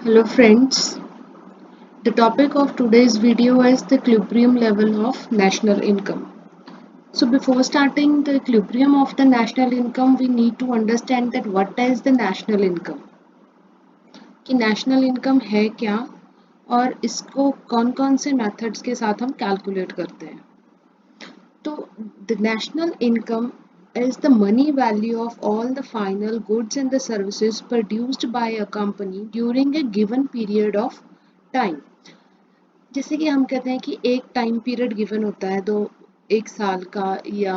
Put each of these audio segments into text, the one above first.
Hello friends, the topic of today's video is the equilibrium level of national income. So before starting the equilibrium of the national income, we need to understand that what is the national income, कि national income है क्या और इसको कौन कौन से methods के साथ हम calculate करते हैं. तो the national income is the money value of all the final goods and the services produced by a company during a given period of time. जैसे कि हम कहते हैं कि एक टाइम पीरियड गिवन होता है तो एक साल का या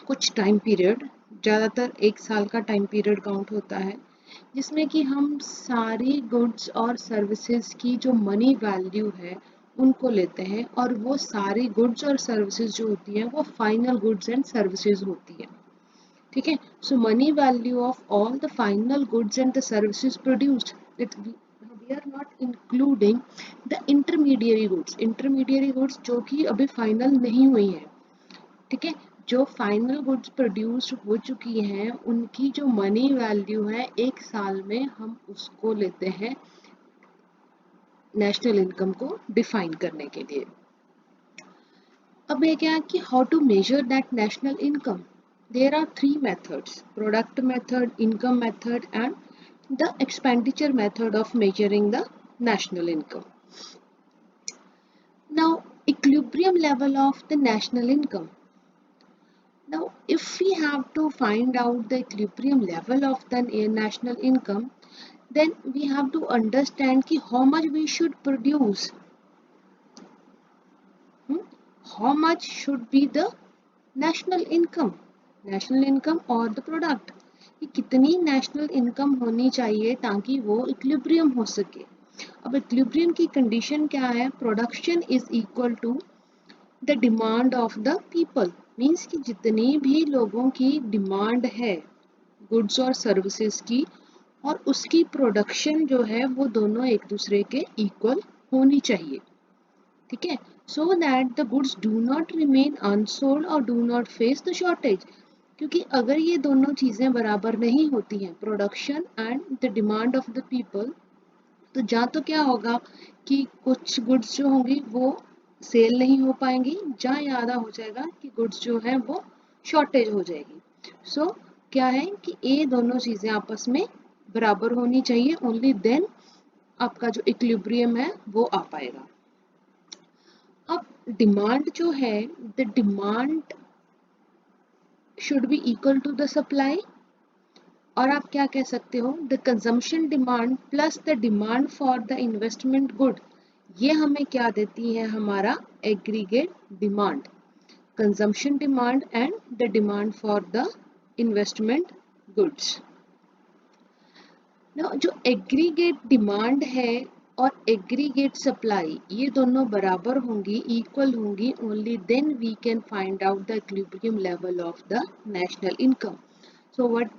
कुछ टाइम पीरियड, ज़्यादातर एक साल का टाइम पीरियड काउंट होता है जिसमें कि हम सारी गुड्स और सर्विसेज की जो मनी वैल्यू है उनको लेते हैं और वो सारी गुड्स और सर्विसेज जो होती हैं वो फाइनल गुड्स एंड सर्विसेज होती है. ठीक है. So money value of all the final goods and the services produced, we are not including the intermediary goods जो कि अभी फाइनल नहीं हुई हैं. ठीक है. जो फाइनल गुड्स प्रोड्यूस हो चुकी हैं उनकी जो मनी वैल्यू है एक साल में हम उसको लेते हैं नेशनल इनकम को डिफाइन करने के लिए. अब ये क्या है कि how to measure that national income. There are three methods: product method, income method and the expenditure method of measuring the national income. Now, equilibrium level of the national income. Now, if we have to find out the equilibrium level of the national income, then we have to understand ki how much we should produce. How much should be the national income or the product. कि कितनी national income होनी चाहिए ताकि वो equilibrium हो सके. अब equilibrium की कंडीशन क्या है? Production is equal to the demand of the people. Means कि जितनी भी लोगों की डिमांड है गुड्स और सर्विसेज की और उसकी प्रोडक्शन जो है वो दोनों एक दूसरे के इक्वल होनी चाहिए. ठीक है. So that the goods do not remain unsold और do not face the shortage. क्योंकि अगर ये दोनों चीज़ें बराबर नहीं होती हैं, production and the demand of the people, तो या तो क्या होगा कि कुछ गुड्स जो होंगी वो सेल नहीं हो पाएंगी, या ज़्यादा हो जाएगा कि गुड्स जो है वो शॉर्टेज हो जाएगी. सो क्या है कि ये दोनों चीज़ें आपस में बराबर होनी चाहिए. ओनली देन आपका जो इक्विलिब्रियम है वो आ पाएगा. अब डिमांड जो है, the demand should be equal to the supply, और आप क्या कह सकते हो, the consumption demand plus the demand for the investment good. ये हमें क्या देती है? हमारा aggregate demand. Consumption demand and the demand for the investment goods. जो एग्रीगेट डिमांड है और एग्रीगेट सप्लाई, ये दोनों बराबर होंगी, इक्वल होंगी. Only then we can find out the equilibrium level of the national income. So what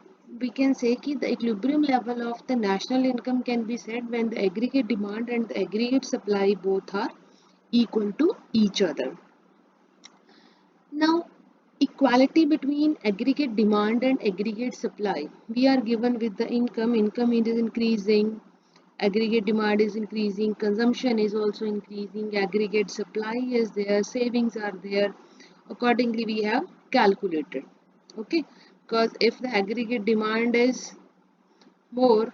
we can say कि the equilibrium level of the national income can be said when the aggregate demand and the aggregate supply both are equal to each other. Now, equality between aggregate demand and aggregate supply. We are given with the income is increasing, aggregate demand is increasing, consumption is also increasing, aggregate supply is there, savings are there. Accordingly, we have calculated. Okay, because if the aggregate demand is more,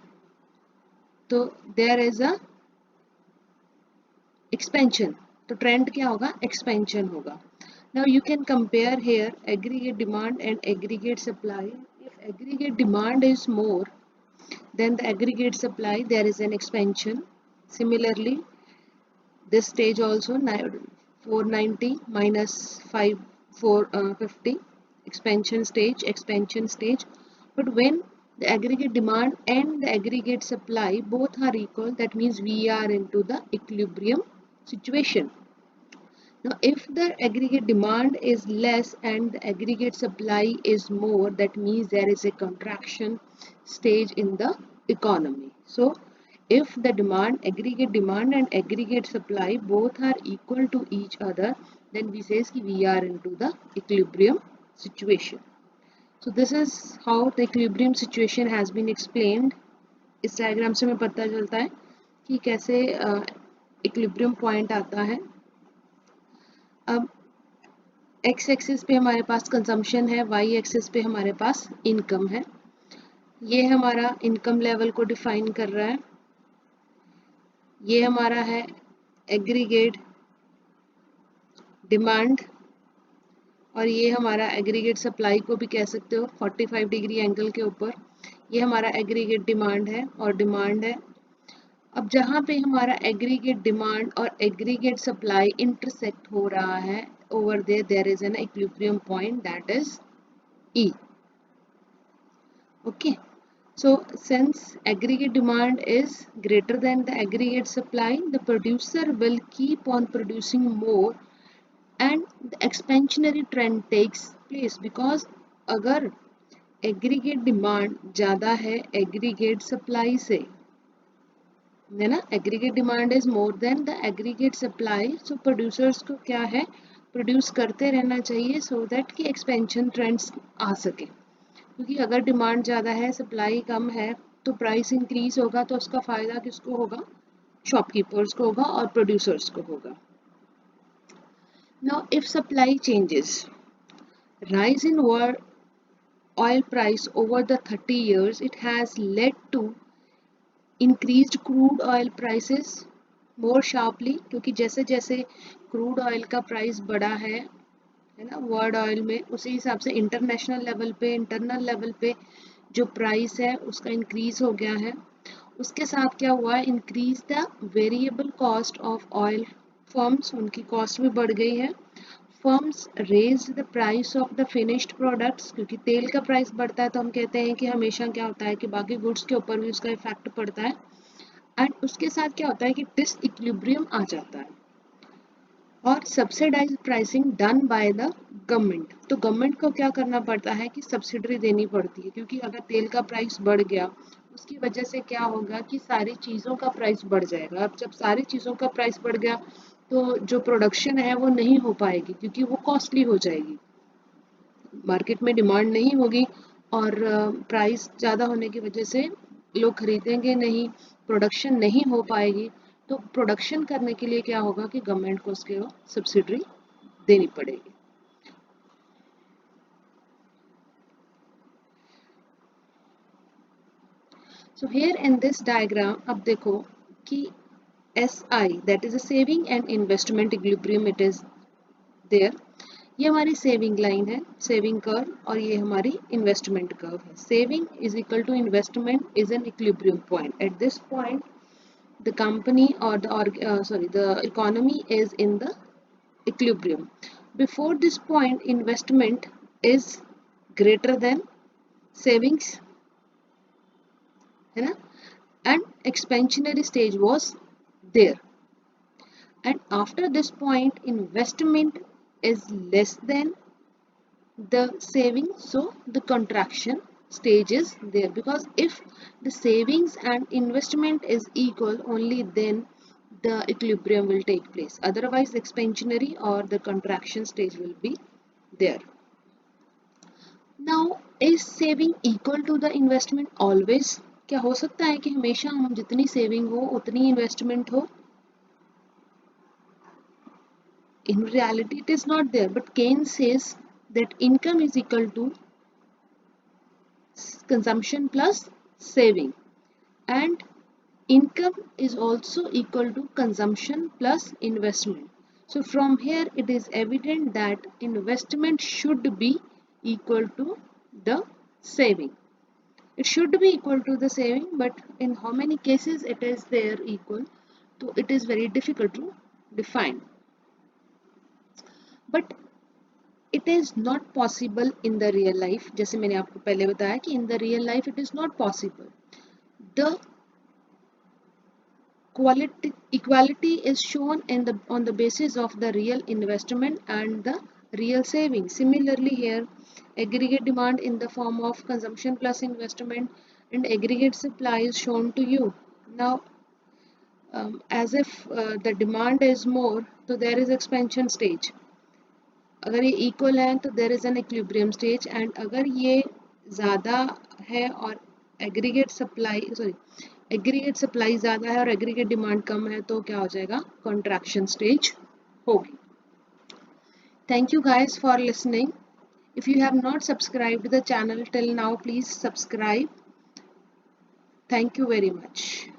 तो there is a expansion. तो trend क्या होगा? Expansion होगा. Now you can compare here aggregate demand and aggregate supply. If aggregate demand is more, then the aggregate supply there is an expansion. Similarly, this stage also 490 minus 450 expansion stage. But when the aggregate demand and the aggregate supply both are equal, that means we are into the equilibrium situation. Now, if the aggregate demand is less and the aggregate supply is more, that means there is a contraction stage in the economy. So, if the aggregate demand and aggregate supply both are equal to each other, then we say we are into the equilibrium situation. So, this is how the equilibrium situation has been explained इस diagram से हमें पता चलता है कि कैसे equilibrium point आता है। अब एक्स एक्सिस पे हमारे पास कंजम्पशन है, वाई एक्सिस पे हमारे पास इनकम है। ये हमारा इनकम लेवल को डिफाइन कर रहा है। ये हमारा है एग्रीगेट डिमांड, और ये हमारा एग्रीगेट सप्लाई को भी कह सकते हो 45 डिग्री एंगल के ऊपर। ये हमारा एग्रीगेट डिमांड है और डिमांड है। अब जहाँ पे हमारा एग्रीगेट डिमांड और एग्रीगेट सप्लाई इंटरसेक्ट हो रहा है, over there is an equilibrium point, that is E. Okay, so since aggregate demand is greater than the aggregate supply, the producer will keep on producing more and the expansionary trend takes place, because अगर aggregate demand ज़्यादा है aggregate supply से, है ना, aggregate demand is more than the aggregate supply, so producers को क्या है, produce करते रहना चाहिए सो दैट कि एक्सपेंशन ट्रेंड्स आ सके। क्योंकि अगर डिमांड ज़्यादा है सप्लाई कम है तो प्राइस इंक्रीज होगा, तो उसका फ़ायदा किसको होगा, शॉपकीपर्स को होगा और प्रोड्यूसर्स को होगा। Now if supply changes, rise in world oil price over the 30 years, it has led to increased crude oil prices more sharply, क्योंकि जैसे जैसे क्रूड ऑयल का प्राइस बढ़ा है ना वर्ल्ड ऑयल में, उसी हिसाब से इंटरनेशनल लेवल पे, इंटरनल लेवल पे जो प्राइस है उसका इंक्रीज हो गया है। उसके साथ क्या हुआ है, increase the variable cost of oil firms, उनकी कॉस्ट भी बढ़ गई है। Firms raise the price of the finished products, क्योंकि तेल का प्राइस बढ़ता है तो हम कहते हैं कि हमेशा क्या होता है कि बाकी गुड्स के ऊपर भी उसका इफेक्ट पड़ता है। एंड उसके साथ क्या होता है कि डिसइक्विलिब्रियम आ जाता है। और subsidize pricing done by the government, तो गवर्नमेंट को क्या करना पड़ता है कि सब्सिडी देनी पड़ती है, क्योंकि अगर तेल का प्राइस बढ़ गया उसकी वजह से क्या होगा कि सारी चीज़ों का प्राइस बढ़ जाएगा। अब जब सारी चीज़ों का प्राइस बढ़ गया तो जो प्रोडक्शन है वो नहीं हो पाएगी, क्योंकि वो कॉस्टली हो जाएगी, मार्केट में डिमांड नहीं होगी और प्राइस ज़्यादा होने की वजह से लोग खरीदेंगे नहीं, प्रोडक्शन नहीं हो पाएगी। तो प्रोडक्शन करने के लिए क्या होगा कि गवर्नमेंट को उसके सब्सिडी देनी पड़ेगी। So here in this diagram अब देखो कि SI that is a saving and investment equilibrium, it is there. ये हमारी सेविंग लाइन है, सेविंग कर्व, और ये हमारी इन्वेस्टमेंट कर्व है। Saving is equal to investment is an equilibrium point. At this point the company or the economy is in the equilibrium. Before this point investment is greater than savings, है ना, and expansionary stage was there, and after this point investment is less than the saving, so the contraction stage is there, because if the savings and investment is equal only then the equilibrium will take place, otherwise the expansionary or the contraction stage will be there. Now is saving equal to the investment always? क्या हो सकता है कि हमेशा हम जितनी saving हो उतनी इन्वेस्टमेंट हो? In reality it is not there, but Keynes says that income is equal to consumption plus saving, and income is also equal to consumption plus investment. So from here it is evident that investment should be equal to the saving. It should be equal to the saving, but in how many cases it is there equal, so it is very difficult to define. But it is not possible in the real life, जैसे मैंने आपको पहले बताया कि in the real life it is not possible. The equality is shown on the basis of the real investment and the real saving. Similarly here, aggregate demand in the form of consumption plus investment and aggregate supply is shown to you. Now as if the demand is more, so there is expansion stage. अगर ये equal है तो there is an equilibrium stage, and अगर ये ज़्यादा है और aggregate supply ज़्यादा है और एग्रीगेट डिमांड कम है तो क्या हो जाएगा, कॉन्ट्रैक्शन स्टेज होगी. Thank you guys for listening. If you have not subscribed the channel till now, please subscribe. Thank you very much.